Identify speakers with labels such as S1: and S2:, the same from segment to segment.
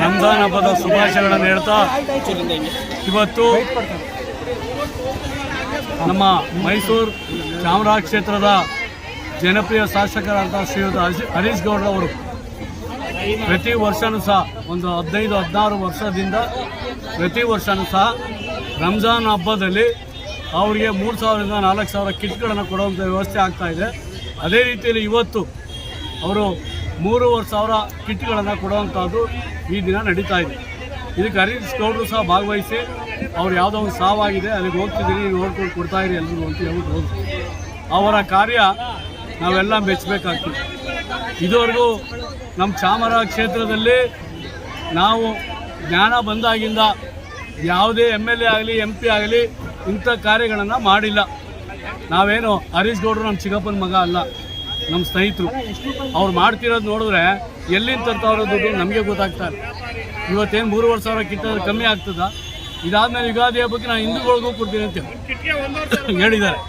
S1: ರಂಜಾನ್ ಹಬ್ಬದ ಶುಭಾಶಯಗಳನ್ನು ಹೇಳ್ತಾ ಇವತ್ತು ನಮ್ಮ ಮೈಸೂರು ಚಾಮರಾಜ ಕ್ಷೇತ್ರದ ಜನಪ್ರಿಯ ಶಾಸಕರಾದ ಶ್ರೀಯುತ ಹರೀಶ್ ಗೌಡ್ರವರು ಪ್ರತಿ ವರ್ಷವೂ ಸಹ ಒಂದು 15-16 ವರ್ಷದಿಂದ ಪ್ರತಿ ವರ್ಷವೂ ಸಹ ರಂಜಾನ್ ಹಬ್ಬದಲ್ಲಿ ಅವರಿಗೆ 3,000ರಿಂದ 4,000 ಕಿಟ್ಗಳನ್ನು ಕೊಡುವಂಥ ವ್ಯವಸ್ಥೆ ಆಗ್ತಾಯಿದೆ. ಅದೇ ರೀತಿಯಲ್ಲಿ ಇವತ್ತು ಅವರು 3,500 ಕಿಟ್ಗಳನ್ನು ಕೊಡುವಂಥದ್ದು ಈ ದಿನ ನಡೀತಾ ಇದೆ. ಇದಕ್ಕೆ ಹರೀಶ್ ಗೌಡರು ಸಹ ಭಾಗವಹಿಸಿ ಅವ್ರು ಯಾವುದೋ ಒಂದು ಸಾವಾಗಿದೆ ಅಲ್ಲಿಗೆ ಹೋಗ್ತಿದ್ದೀರಿ, ನೋಡ್ಕೊಂಡು ಕೊಡ್ತಾಯಿರಿ ಎಲ್ರಿಗೂ ಅಂತ ಹೇಳ್ಬಿಟ್ಟು ಹೋದ್ರು. ಅವರ ಕಾರ್ಯ ನಾವೆಲ್ಲ ಮೆಚ್ಚಬೇಕಾಗ್ತದೆ. ಇದುವರೆಗೂ ನಮ್ಮ ಚಾಮರಾಜ ಕ್ಷೇತ್ರದಲ್ಲಿ ನಾವು ಜ್ಞಾನ ಬಂದಾಗಿಂದ ಯಾವುದೇ MLA ಆಗಲಿ MP ಆಗಲಿ ಇಂಥ ಕಾರ್ಯಗಳನ್ನು ಮಾಡಿಲ್ಲ. ನಾವೇನು ಹರೀಶ್ ಗೌಡರು ನಮ್ಮ ಚಿಕ್ಕಪ್ಪನ ಮಗ ಅಲ್ಲ, ನಮ್ಮ ಸ್ನೇಹಿತರು. ಅವ್ರು ಮಾಡ್ತಿರೋದು ನೋಡಿದ್ರೆ ಎಲ್ಲಿಂದ ತರ್ತಾವ್ರೋ ದುಡ್ಡು ನಮಗೆ ಗೊತ್ತಾಗ್ತಾರೆ. ಇವತ್ತೇನು 3,500 ಕಿಟ್ ಕಮ್ಮಿ ಆಗ್ತದ? ಇದಾದ್ಮೇಲೆ ಯುಗಾದಿ ಹಬ್ಬಕ್ಕೆ ನಾನು ಹಿಂದೂಗಳಿಗೂ ಕೊಡ್ತೀನಿ ಅಂತ ಹೇಳಿದ್ದಾರೆ.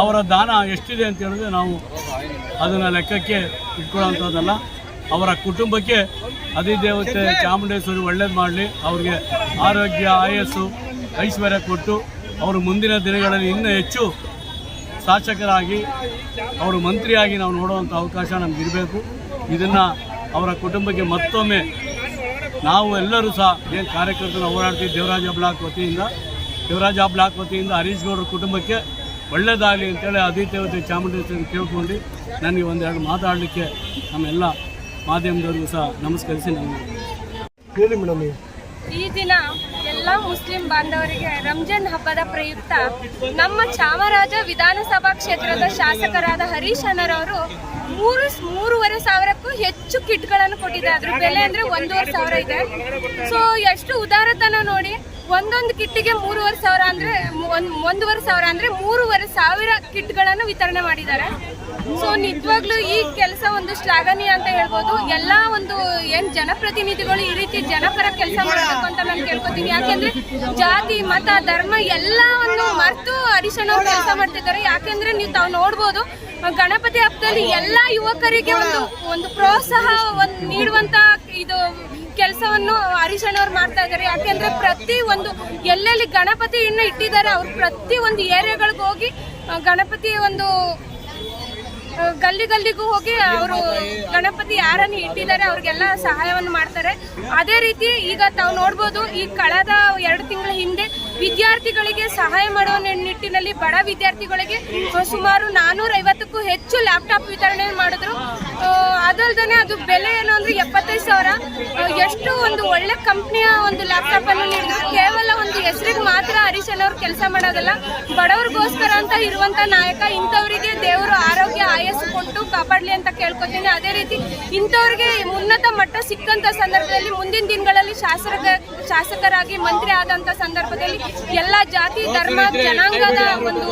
S1: ಅವರ ದಾನ ಎಷ್ಟಿದೆ ಅಂತ ಹೇಳಿದ್ರೆ ನಾವು ಅದನ್ನು ಲೆಕ್ಕಕ್ಕೆ ಇಟ್ಕೊಳ್ಳೋಂಥದ್ದಲ್ಲ. ಅವರ ಕುಟುಂಬಕ್ಕೆ ಅಧಿದೇವತೆ ಚಾಮುಂಡೇಶ್ವರಿ ಒಳ್ಳೇದು ಮಾಡಲಿ, ಅವ್ರಿಗೆ ಆರೋಗ್ಯ ಆಯಸ್ಸು ಐಶ್ವರ್ಯ ಕೊಟ್ಟು ಅವರು ಮುಂದಿನ ದಿನಗಳಲ್ಲಿ ಇನ್ನೂ ಹೆಚ್ಚು ಶಾಸಕರಾಗಿ ಅವರು ಮಂತ್ರಿಯಾಗಿ ನಾವು ನೋಡುವಂಥ ಅವಕಾಶ ನಮಗಿರಬೇಕು. ಇದನ್ನು ಅವರ ಕುಟುಂಬಕ್ಕೆ ಮತ್ತೊಮ್ಮೆ ನಾವು ಎಲ್ಲರೂ ಸಹ ಏನು ಕಾರ್ಯಕರ್ತರು ಹೋರಾಡ್ತೀವಿ ದೇವರಾಜ ಬ್ಲಾಕ್ ವತಿಯಿಂದ ಹರೀಶ್ ಗೌಡ್ರ ಕುಟುಂಬಕ್ಕೆ ಒಳ್ಳೆಯದಾಗಲಿ ಅಂತೇಳಿ ಅಧಿದೇವತೆ ಚಾಮುಂಡೇಶ್ವರಿ ಕೇಳ್ಕೊಂಡು ನನಗೆ ಒಂದೆರಡು ಮಾತಾಡಲಿಕ್ಕೆ ನಮ್ಮೆಲ್ಲ ಮಾಧ್ಯಮದವರಿಗೂ ಸಹ ನಮಸ್ಕರಿಸಿ ಹೇಳಿ ಮೇಡಮ್.
S2: ಈ ದಿನ ಎಲ್ಲ ಮುಸ್ಲಿಂ ಬಾಂಧವರಿಗೆ ರಂಜಾನ್ ಹಬ್ಬದ ಪ್ರಯುಕ್ತ ನಮ್ಮ ಚಾಮರಾಜ ವಿಧಾನಸಭಾ ಕ್ಷೇತ್ರದ ಶಾಸಕರಾದ ಹರೀಶ್ ಅಣ್ಣರವರು 3,500ಕ್ಕೂ ಹೆಚ್ಚು ಕಿಟ್ಗಳನ್ನು ಕೊಟ್ಟಿದ್ದಾರೆ. ಅದ್ರ ಬೆಲೆ ಅಂದರೆ 1,500 ಇದೆ. ಸೊ ಎಷ್ಟು ಉದಾರತನ ನೋಡಿ, ಒಂದೊಂದು ಕಿಟ್ಟಿಗೆ 3,500 ಅಂದರೆ 1,500 ಅಂದರೆ 3,500 ಕಿಟ್ಗಳನ್ನು ವಿತರಣೆ ಮಾಡಿದ್ದಾರೆ. ಸೊ ನಿಜವಾಗ್ಲೂ ಈ ಕೆಲಸ ಒಂದು ಶ್ಲಾಘನೀಯ ಅಂತ ಹೇಳ್ಬೋದು. ಎಲ್ಲ ಒಂದು ಏನು ಜನಪ್ರತಿನಿಧಿಗಳು ಈ ರೀತಿ ಜನಪರ ಕೆಲಸ ಮಾಡಬೇಕು ಅಂತ ನಾನು ಕೇಳ್ಕೊತೀನಿ. ಯಾಕೆಂದ್ರೆ ಜಾತಿ ಮತ ಧರ್ಮ ಎಲ್ಲವನ್ನು ಮರೆತು ಹರೀಶ್ ಅಣ್ಣವ್ರು ಕೆಲಸ ಮಾಡ್ತಿದ್ದಾರೆ. ಯಾಕೆಂದ್ರೆ ನೀವು ತಾವು ನೋಡ್ಬೋದು, ಗಣಪತಿ ಹಬ್ಬದಲ್ಲಿ ಎಲ್ಲ ಯುವಕರಿಗೆ ಒಂದು ಪ್ರೋತ್ಸಾಹ ನೀಡುವಂತ ಇದು ಕೆಲಸವನ್ನು ಹರೀಶ್ ಅಣ್ಣವ್ರು ಮಾಡ್ತಾ ಇದ್ದಾರೆ. ಯಾಕೆಂದ್ರೆ ಪ್ರತಿ ಒಂದು ಎಲ್ಲೆಲ್ಲಿ ಗಣಪತಿಯನ್ನು ಇಟ್ಟಿದ್ದಾರೆ ಅವ್ರು ಪ್ರತಿ ಒಂದು ಏರಿಯಾಗಳಿಗೆ ಹೋಗಿ ಗಣಪತಿ ಒಂದು ಗಲ್ಲಿಗೂ ಹೋಗಿ ಅವರು ಗಣಪತಿ ಯಾರನ್ನು ಇಟ್ಟಿದ್ದಾರೆ ಅವ್ರಿಗೆಲ್ಲ ಸಹಾಯವನ್ನು ಮಾಡ್ತಾರೆ. ಅದೇ ರೀತಿ ಈಗ ತಾವು ನೋಡ್ಬೋದು, ಈ ಕಳೆದ 2 ತಿಂಗಳ ಹಿಂದೆ ವಿದ್ಯಾರ್ಥಿಗಳಿಗೆ ಸಹಾಯ ಮಾಡುವ ನಿಟ್ಟಿನಲ್ಲಿ ಬಡ ವಿದ್ಯಾರ್ಥಿಗಳಿಗೆ ಸುಮಾರು 450ಕ್ಕೂ ಹೆಚ್ಚು ಲ್ಯಾಪ್ಟಾಪ್ ವಿತರಣೆ ಮಾಡಿದ್ರು. ಅದಲ್ದೇ ಅದು ಬೆಲೆ ಏನು ಅಂದರೆ 75,000. ಎಷ್ಟು ಒಂದು ಒಳ್ಳೆ ಕಂಪ್ನಿಯ ಒಂದು ಲ್ಯಾಪ್ಟಾಪ್ ಅನ್ನು ನೀಡಿದ್ರು. ಕೇವಲ ಒಂದು ಹೆಸರಿಗೆ ಮಾತ್ರ ಹರೀಶ್ ಅಣ್ಣವ್ರು ಕೆಲಸ ಮಾಡೋದಲ್ಲ, ಬಡವ್ರಿಗೋಸ್ಕರ ಅಂತ ಇರುವಂತ ನಾಯಕ. ಇಂಥವರಿಗೆ ದೇವರು ಆರೋಗ್ಯ ಆಯಸ್ಸು ಕೊಟ್ಟು ಕಾಪಾಡಲಿ ಅಂತ ಕೇಳ್ಕೊತೀನಿ. ಅದೇ ರೀತಿ ಇಂಥವ್ರಿಗೆ ಉನ್ನತ ಮಟ್ಟ ಸಿಕ್ಕಂತ ಸಂದರ್ಭದಲ್ಲಿ ಮುಂದಿನ ದಿನಗಳಲ್ಲಿ ಶಾಸಕರಾಗಿ ಮಂತ್ರಿ ಆದಂತ ಸಂದರ್ಭದಲ್ಲಿ ಎಲ್ಲ ಜಾತಿ ಧರ್ಮ ಜನಾಂಗದ ಒಂದು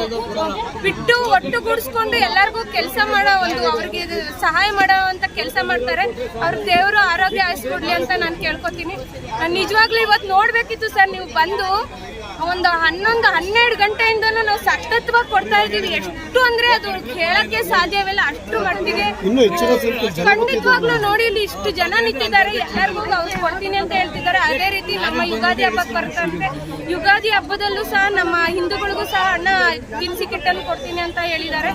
S2: ಬಿಟ್ಟು ಒಟ್ಟುಗೂಡಿಸ್ಕೊಂಡು ಎಲ್ಲರಿಗೂ ಕೆಲಸ ಮಾಡೋ ಒಂದು ಅವ್ರಿಗೆ ಸಹಾಯ ಮಾಡುವಂತ ಕೆಲಸ ಮಾಡ್ತಾರೆ. ಅವ್ರ ದೇವರು ಆರೋಗ್ಯ ಆಯಸ್ಸು ಕೊಡ್ಲಿ ಅಂತ ನಾನು ಕೇಳ್ಕೊತೀನಿ. ನಿಜವಾಗ್ಲೂ ಇವತ್ತು ನೋಡ್ಬೇಕಿತ್ತು ಸರ್, ನೀವು ಬಂದು ಒಂದು 11-12 ಗಂಟೆಯಿಂದಲೂ ನಾವು ಸತತವಾಗಿ ಕೊಡ್ತಾ ಇದ್ದೀವಿ. ಎಷ್ಟು ಅಂದ್ರೆ ಅದು ಹೇಳಕ್ಕೆ ಸಾಧ್ಯವಿಲ್ಲ, ಅಷ್ಟು ಮಟ್ಟಿಗೆ ಖಂಡಿತವಾಗ್ಲೂ ನೋಡಿ ಇಲ್ಲಿ ಇಷ್ಟು ಜನ ನಿಂತಿದ್ದಾರೆ. ಎಲ್ಲರಿಗೂ ಅವ್ರು ಕೊಡ್ತೀನಿ ಅಂತ ಹೇಳ್ತಿದ್ದಾರೆ. ಅದೇ ರೀತಿ ನಮ್ಮ ಯುಗಾದಿ ಹಬ್ಬಕ್ಕೆ ಬರ್ತಾರೆ. ಯುಗಾದಿ ಹಬ್ಬದಲ್ಲೂ ಸಹ ನಮ್ಮ ಹಿಂದೂಗಳಿಗೂ ಸಹ ಹಣ ದಿನಸಿ ಕಿಟ್ಟನ್ನು ಕೊಡ್ತೀನಿ ಅಂತ ಹೇಳಿದ್ದಾರೆ.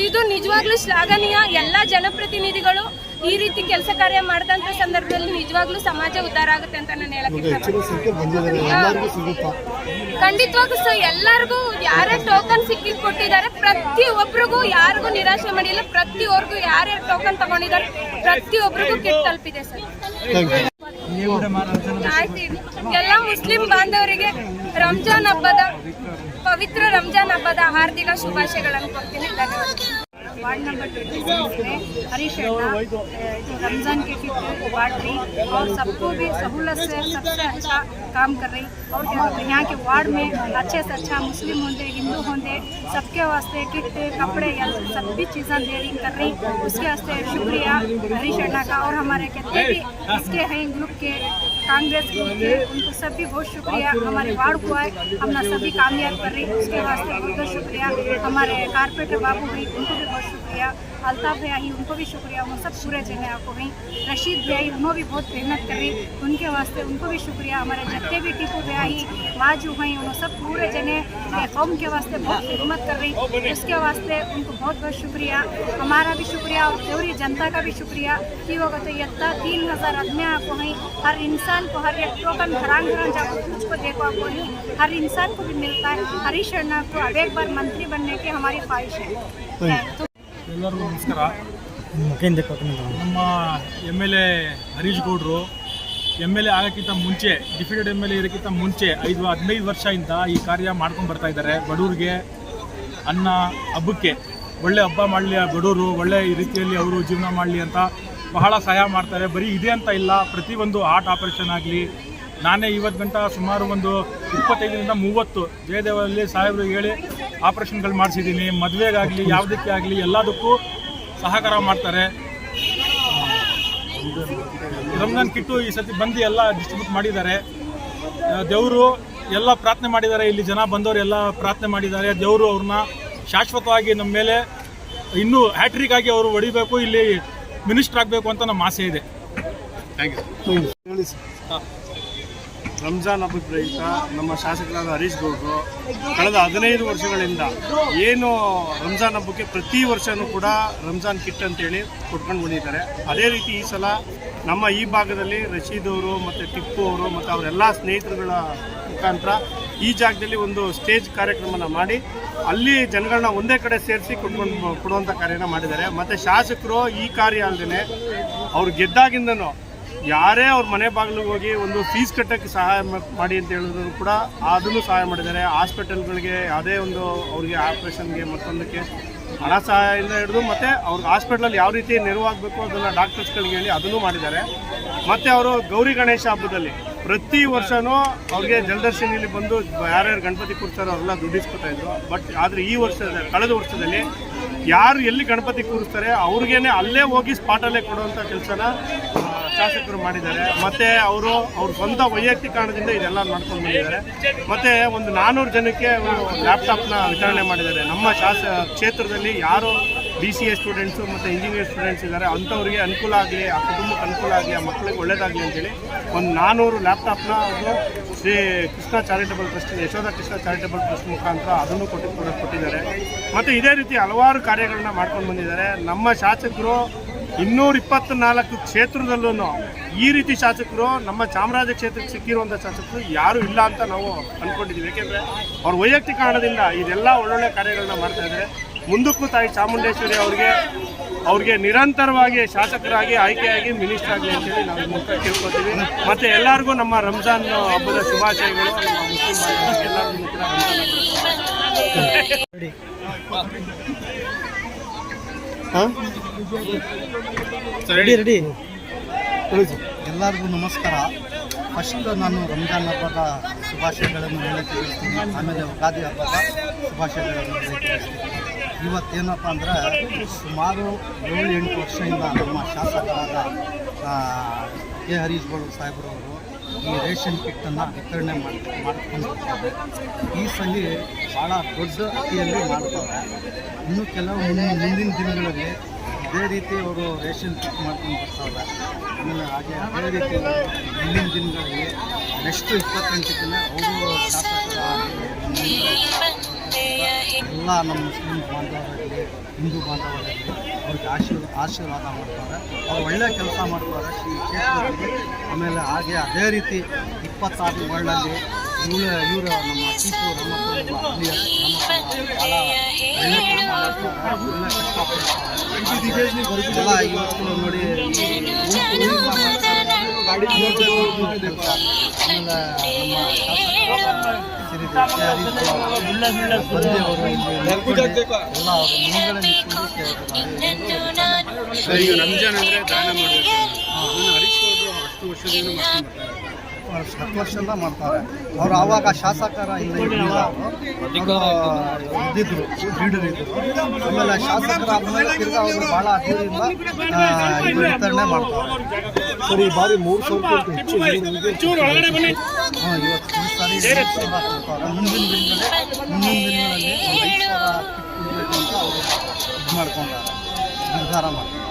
S2: ಇದು ನಿಜವಾಗ್ಲೂ ಶ್ಲಾಘನೀಯ. ಎಲ್ಲ ಜನಪ್ರತಿನಿಧಿಗಳು ಈ ರೀತಿ ಕೆಲಸ ಕಾರ್ಯ ಮಾಡಿದಂತ ಸಂದರ್ಭದಲ್ಲಿ ನಿಜವಾಗ್ಲೂ ಸಮಾಜ ಉದ್ಧಾರ ಆಗುತ್ತೆ ಅಂತ ನಾನು ಹೇಳಕ್ಕೆ ಖಂಡಿತವಾಗೂ ಸಹ ಎಲ್ಲರಿಗೂ ಯಾರೇ ಟೋಕನ್ ಸಿಕ್ಕಿ ಕೊಟ್ಟಿದ್ದಾರೆ ಪ್ರತಿಯೊಬ್ಬರಿಗೂ ಯಾರಿಗೂ ನಿರಾಶೆ ಮಾಡಿಲ್ಲ. ಪ್ರತಿಯೊಬ್ಬರಿಗೂ ಯಾರ್ಯಾರು ಟೋಕನ್ ತಗೊಂಡಿದ್ದಾರೆ ಪ್ರತಿಯೊಬ್ಬರಿಗೂ ಕಿಟ್ ತಲುಪಿದೆ ಸರ್. ಆಯ್ತು, ಎಲ್ಲ ಮುಸ್ಲಿಂ ಬಾಂಧವರಿಗೆ ಪವಿತ್ರ ರಂಜಾನ್ ಹಬ್ಬದ ಹಾರ್ದಿಕ ಶುಭಾಶಯಗಳನ್ನು ಕೊಡ್ತೀನಿ. ಧನ್ಯವಾದ.
S3: वार्ड नंबर 26 में हरीश अण्णा रमज़ान के किट बांट रही और सबको भी सहूलत से सबसे अच्छा काम कर रही. और यहाँ के वार्ड में अच्छे से अच्छा मुस्लिम होंगे हिंदू होंगे सबके वास्ते किट कपड़े सब भी चीज़ें दे रही कर रही. उसके वास्ते शुक्रिया हरीश अण्णा का. और हमारे कितने भी इसके हैं ग्रुप के कांग्रेस ग्रुप के, उनको सभी बहुत शुक्रिया. हमारे वार्ड को है अपना सभी कामयाब कर रही, उसके वास्ते बहुत शुक्रिया. हमारे कारपेटर बाबू भी, उनको भी बहुत शुक्रिया. शुक्रिया, अल्ताफ़ भैया उनको भी शुक्रिया, उन सब पूरे जने आपको भाई, रशीद भैया उन्होंने भी बहुत मेहनत करी, उनके वास्ते उनको भी शुक्रिया, हमारे जितने भी टीपू भैया माजू हैं उन्होंने सब पूरे जने कौम के वास्ते बहुत खिदमत कर रही, उसके वास्ते उनको बहुत बहुत शुक्रिया, हमारा भी शुक्रिया और पूरी जनता का भी शुक्रिया कि होगा तो यत्ता 3000 आदमी आपको हैं, हर इंसान को हर एक टोकन घरान जाकर कुछ को देखो आपको नहीं, हर इंसान को भी मिलता है। हरीश अण्णा को अब एक बार मंत्री बनने की हमारी ख्वाहिश है।
S4: ಎಲ್ಲರಿಗೂ ನಮಸ್ಕಾರ. ನಮ್ಮ MLA ಹರೀಶ್ ಗೌಡರು MLA ಆಗೋಕ್ಕಿಂತ ಮುಂಚೆ, ಡಿಫಿಟೆಡ್ MLA ಇರೋಕ್ಕಿಂತ ಮುಂಚೆ 15 ವರ್ಷದಿಂದ ಈ ಕಾರ್ಯ ಮಾಡ್ಕೊಂಡು ಬರ್ತಾ ಇದ್ದಾರೆ. ಬಡವ್ರಿಗೆ ಅನ್ನ ಹಬ್ಬಕ್ಕೆ ಒಳ್ಳೆ ಹಬ್ಬ ಮಾಡಲಿ, ಬಡವರು ಒಳ್ಳೆ ರೀತಿಯಲ್ಲಿ ಅವರು ಜೀವನ ಮಾಡಲಿ ಅಂತ ಬಹಳ ಸಹಾಯ ಮಾಡ್ತಾರೆ. ಬರೀ ಇದೆ ಅಂತ ಇಲ್ಲ, ಪ್ರತಿಯೊಂದು ಹಾರ್ಟ್ ಆಪರೇಷನ್ ಆಗಲಿ, ನಾನೇ ಇವತ್ತು ಗಂಟ ಸುಮಾರು ಒಂದು 25ರಿಂದ 30 ಜಯದೇವರಲ್ಲಿ ಸಾಹೇಬರು ಹೇಳಿ ಆಪರೇಷನ್ಗಳು ಮಾಡಿಸಿದ್ದೀನಿ. ಮದುವೆಗಾಗಲಿ ಯಾವುದಕ್ಕೆ ಆಗಲಿ ಎಲ್ಲದಕ್ಕೂ ಸಹಕಾರ ಮಾಡ್ತಾರೆ. ರಂಜಾನ್ ಕಿಟ್ಟು ಈ ಸತಿ ಬಂದು ಎಲ್ಲ ಡಿಸ್ಟ್ರಿಬ್ಯೂಟ್ ಮಾಡಿದ್ದಾರೆ. ದೇವರು ಎಲ್ಲ ಪ್ರಾರ್ಥನೆ ಮಾಡಿದ್ದಾರೆ, ಇಲ್ಲಿ ಜನ ಬಂದವರು ಎಲ್ಲ ಪ್ರಾರ್ಥನೆ ಮಾಡಿದ್ದಾರೆ. ದೇವರು ಅವ್ರನ್ನ ಶಾಶ್ವತವಾಗಿ ನಮ್ಮ ಮೇಲೆ ಇನ್ನೂ ಹ್ಯಾಟ್ರಿಕ್ ಆಗಿ ಅವರು ಹೊಡಿಬೇಕು, ಇಲ್ಲಿ ಮಿನಿಸ್ಟರ್ ಆಗಬೇಕು ಅಂತ ನಮ್ಮ ಆಸೆ ಇದೆ. Thank you.
S5: ರಂಜಾನ್ ಹಬ್ಬದ ಪ್ರಯುಕ್ತ ನಮ್ಮ ಶಾಸಕರಾದ ಹರೀಶ್ ಗೌಡರು ಕಳೆದ 15 ವರ್ಷಗಳಿಂದ ಏನು ರಂಜಾನ್ ಹಬ್ಬಕ್ಕೆ ಪ್ರತಿ ವರ್ಷವೂ ಕೂಡ ರಂಜಾನ್ ಕಿಟ್ ಅಂತೇಳಿ ಕೊಟ್ಕೊಂಡು ಬಂದಿದ್ದಾರೆ. ಅದೇ ರೀತಿ ಈ ಸಲ ನಮ್ಮ ಈ ಭಾಗದಲ್ಲಿ ರಶೀದ್ ಅವರು ಮತ್ತು ಟಿಪ್ಪು ಅವರು ಮತ್ತು ಅವರೆಲ್ಲ ಸ್ನೇಹಿತರುಗಳ ಮುಖಾಂತರ ಈ ಜಾಗದಲ್ಲಿ ಒಂದು ಸ್ಟೇಜ್ ಕಾರ್ಯಕ್ರಮನ ಮಾಡಿ ಅಲ್ಲಿ ಜನಗಳನ್ನ ಒಂದೇ ಕಡೆ ಸೇರಿಸಿ ಕೊಡುವಂಥ ಕಾರ್ಯನ ಮಾಡಿದ್ದಾರೆ. ಮತ್ತು ಶಾಸಕರು ಈ ಕಾರ್ಯ ಅಲ್ಲದೆ ಅವ್ರು ಗೆದ್ದಾಗಿಂದನೂ ಯಾರೇ ಅವ್ರ ಮನೆ ಬಾಗಿಲಿಗೆ ಹೋಗಿ ಒಂದು ಫೀಸ್ ಕಟ್ಟೋಕ್ಕೆ ಸಹಾಯ ಮಾಡಿ ಅಂತ ಹೇಳಿದ್ರು ಕೂಡ ಅದನ್ನು ಸಹಾಯ ಮಾಡಿದ್ದಾರೆ. ಹಾಸ್ಪಿಟಲ್ಗಳಿಗೆ ಯಾವುದೇ ಒಂದು ಅವ್ರಿಗೆ ಆಪ್ರೇಷನ್ಗೆ ಮತ್ತೊಂದಕ್ಕೆ ಹಣ ಸಹಾಯದಿಂದ ಹಿಡಿದು ಮತ್ತು ಅವ್ರಿಗೆ ಹಾಸ್ಪಿಟ್ಲಲ್ಲಿ ಯಾವ ರೀತಿ ನೆರವಾಗಬೇಕು ಅದನ್ನು ಡಾಕ್ಟರ್ಸ್ಗಳಿಗೆ ಹೇಳಿ ಅದನ್ನು ಮಾಡಿದ್ದಾರೆ. ಮತ್ತು ಅವರು ಗೌರಿ ಗಣೇಶ ಹಬ್ಬದಲ್ಲಿ ಪ್ರತಿ ವರ್ಷವೂ ಅವ್ರಿಗೆ ಜಲದರ್ಶಿನಿಯಲ್ಲಿ ಬಂದು ಯಾರ್ಯಾರು ಗಣಪತಿ ಕೂರಿಸ್ತಾರೋ ಅವರೆಲ್ಲ ದುಡ್ಡಿಸ್ಕೊತಾಯಿದ್ರು. ಬಟ್ ಆದರೆ ಈ ಕಳೆದ ವರ್ಷದಲ್ಲಿ ಯಾರು ಎಲ್ಲಿ ಗಣಪತಿ ಕೂರಿಸ್ತಾರೆ ಅವ್ರಿಗೇನೆ ಅಲ್ಲೇ ಹೋಗಿ ಸ್ಪಾಟಲ್ಲೇ ಕೊಡುವಂಥ ಕೆಲಸನ ಶಾಸಕರು ಮಾಡಿದ್ದಾರೆ. ಮತ್ತು ಅವ್ರ ಸ್ವಂತ ವೈಯಕ್ತಿಕ ಕಾರಣದಿಂದ ಇದೆಲ್ಲ ಮಾಡ್ಕೊಂಡು ಬಂದಿದ್ದಾರೆ. ಮತ್ತು ಒಂದು 400 ಜನಕ್ಕೆ ಲ್ಯಾಪ್ಟಾಪ್ನ ವಿತರಣೆ ಮಾಡಿದ್ದಾರೆ. ನಮ್ಮ ಕ್ಷೇತ್ರದಲ್ಲಿ ಯಾರು BCA ಸ್ಟೂಡೆಂಟ್ಸು ಮತ್ತು ಇಂಜಿನಿಯರ್ ಸ್ಟೂಡೆಂಟ್ಸ್ ಇದ್ದಾರೆ ಅಂಥವ್ರಿಗೆ ಅನುಕೂಲ ಆಗಲಿ, ಆ ಕುಟುಂಬಕ್ಕೆ ಅನುಕೂಲ ಆಗಲಿ, ಆ ಮಕ್ಕಳಿಗೆ ಒಳ್ಳೆಯದಾಗಲಿ ಅಂತೇಳಿ ಒಂದು 400 ಲ್ಯಾಪ್ಟಾಪ್ನ ಅವರು Shri Krishna charitable trust, Yashoda Krishna charitable trust ಮುಖಾಂತರ ಅದನ್ನು ಕೊಟ್ಟಿದ್ದಾರೆ. ಮತ್ತು ಇದೇ ರೀತಿ ಹಲವಾರು ಕಾರ್ಯಗಳನ್ನ ಮಾಡ್ಕೊಂಡು ಬಂದಿದ್ದಾರೆ. ನಮ್ಮ ಶಾಸಕರು 224 ಕ್ಷೇತ್ರದಲ್ಲೂ ಈ ರೀತಿ ಶಾಸಕರು ನಮ್ಮ ಚಾಮರಾಜ ಕ್ಷೇತ್ರಕ್ಕೆ ಸಿಕ್ಕಿರುವಂಥ ಶಾಸಕರು ಯಾರೂ ಇಲ್ಲ ಅಂತ ನಾವು ಅಂದ್ಕೊಂಡಿದ್ದೀವಿ. ಏಕೆಂದರೆ ಅವ್ರ ವೈಯಕ್ತಿಕ ಕಾರಣದಿಂದ ಇದೆಲ್ಲ ಒಳ್ಳೊಳ್ಳೆ ಕಾರ್ಯಗಳನ್ನ ಮಾಡ್ತಾಯಿದ್ದಾರೆ. ಮುಂದಕ್ಕೂ ತಾಯಿ ಚಾಮುಂಡೇಶ್ವರಿ ಅವ್ರಿಗೆ ನಿರಂತರವಾಗಿ ಶಾಸಕರಾಗಿ ಆಯ್ಕೆಯಾಗಿ ಮಿನಿಸ್ಟರ್ ಆಗಲಿ ಅಂತೇಳಿ ನಾವು ಮುಖ ಕೇಳ್ಕೊತೀವಿ. ಮತ್ತು ಎಲ್ಲರಿಗೂ ನಮ್ಮ ರಂಜಾನ್ ಹಬ್ಬದ ಶುಭಾಶಯಗಳು. ನಮ್ಮ ಮುಸ್ಲಿಂ ಬಾಂಧವರಿಗೆ ಎಲ್ಲರಿಗೂ ಕೂಡ
S6: ರೆಡಿ ಎಲ್ಲರಿಗೂ ನಮಸ್ಕಾರ. ಫಸ್ಟ್ ನಾನು ರಂಜಾನ್ ಹಬ್ಬದ ಶುಭಾಶಯಗಳನ್ನು ಹೇಳಕ್ಕೆ ಬಯಸ್ತೀನಿ, ಆಮೇಲೆ ಯುಗಾದಿ ಹಬ್ಬದ ಶುಭಾಶಯಗಳನ್ನು ಹೇಳಕ್ಕೆ ಬಯಸ್ತೀನಿ. ಇವತ್ತೇನಪ್ಪ ಅಂದರೆ ಸುಮಾರು 7-8 ವರ್ಷದಿಂದ ನಮ್ಮ ಶಾಸಕರಾದ ಕೆ ಹರೀಶ್ ಗೌಡ ಸಾಹೇಬ್ರವರು ಈ ರೇಷನ್ ಕಿಟ್ಟನ್ನು ವಿತರಣೆ ಮಾಡ್ಕೊಂಡು ಬರ್ತಾರೆ. ಈ ಸಲ ಭಾಳ ದೊಡ್ಡ ಅತಿಯಲ್ಲಿ ಮಾಡ್ತಾರೆ. ಇನ್ನೂ ಕೆಲವು ಮುಂದಿನ ದಿನಗಳಲ್ಲಿ ಇದೇ ರೀತಿ ಅವರು ರೇಷನ್ ಕಿಟ್ ಮಾಡ್ಕೊಂಡು ಬರ್ತಾರೆ. ಆಮೇಲೆ ಹಾಗೆ ಅದೇ ರೀತಿ ಮುಂದಿನ ದಿನಗಳಲ್ಲಿ ನೆಕ್ಸ್ಟ್ 28 ದಿನ ಅವರು ಶಾಸಕರ ಎಲ್ಲ ನಮ್ಮ ಮುಸ್ಲಿಂ ಬಾಂಧವರಾಗಲಿ ಹಿಂದೂ ಬಾಂಧವರಾಗಲಿ ಅವ್ರಿಗೆ ಆಶೀರ್ವಾದ ಮಾಡ್ತಾರೆ. ಅವ್ರು ಒಳ್ಳೆಯ ಕೆಲಸ ಮಾಡ್ತಾರೆ ಈ ಕ್ಷೇತ್ರದಲ್ಲಿ. ಆಮೇಲೆ ಹಾಗೆ ಅದೇ ರೀತಿ 26 ವರ್ಲ್ಡಲ್ಲಿ ಇವರು ನಮ್ಮ ಟಿಪ್ಪು ನಮ್ಮ ಭಾಳ ಒಳ್ಳೆ ಕೆಲಸ ಮಾಡ್ತಾರೆ, ಒಳ್ಳೆ ಕಷ್ಟಪಡ್ತಾರೆ. ಎಲ್ಲ ಇವತ್ತು ನೋಡಿ
S5: ಈಗ ರಂಜಾನ್ ಅಂದರೆ ದಾನ ಮಾಡಬೇಕು. ಹರೀಶ್ ಗೌಡರು 10 ವರ್ಷದಿಂದ ಮಾಡ್ತಾರೆ,
S6: 10 ವರ್ಷದಿಂದ ಮಾಡ್ತಾರೆ. ಅವರು ಆವಾಗ ಶಾಸಕರ ಇದ್ದಿದ್ರು, ಲೀಡರ್ ಇದ್ದರು. ಆಮೇಲೆ ಶಾಸಕರ ಆದಮೇಲೆ ತಿರ್ಗಿ ಅವರು ಭಾಳ ಅದ್ದೂರಿಯಿಂದ ವಿತರಣೆ ಮಾಡ್ತಾರೆ.
S5: ಸರಿ, ಈ ಬಾರಿ 3,000 ಹೆಚ್ಚು
S6: ಇವತ್ತು ಈ ಸಾರಿ 3,000 ಕೊಡ್ತಾರೆ. ಮುಂದಿನ ದಿನಗಳಲ್ಲಿ 5,000 ಅಂತ ಅವರು ಇದು ಮಾಡ್ಕೊಂಡಾರೆ. ನಿರ್ಧಾರ ಮಾಡ್ತೀವಿ.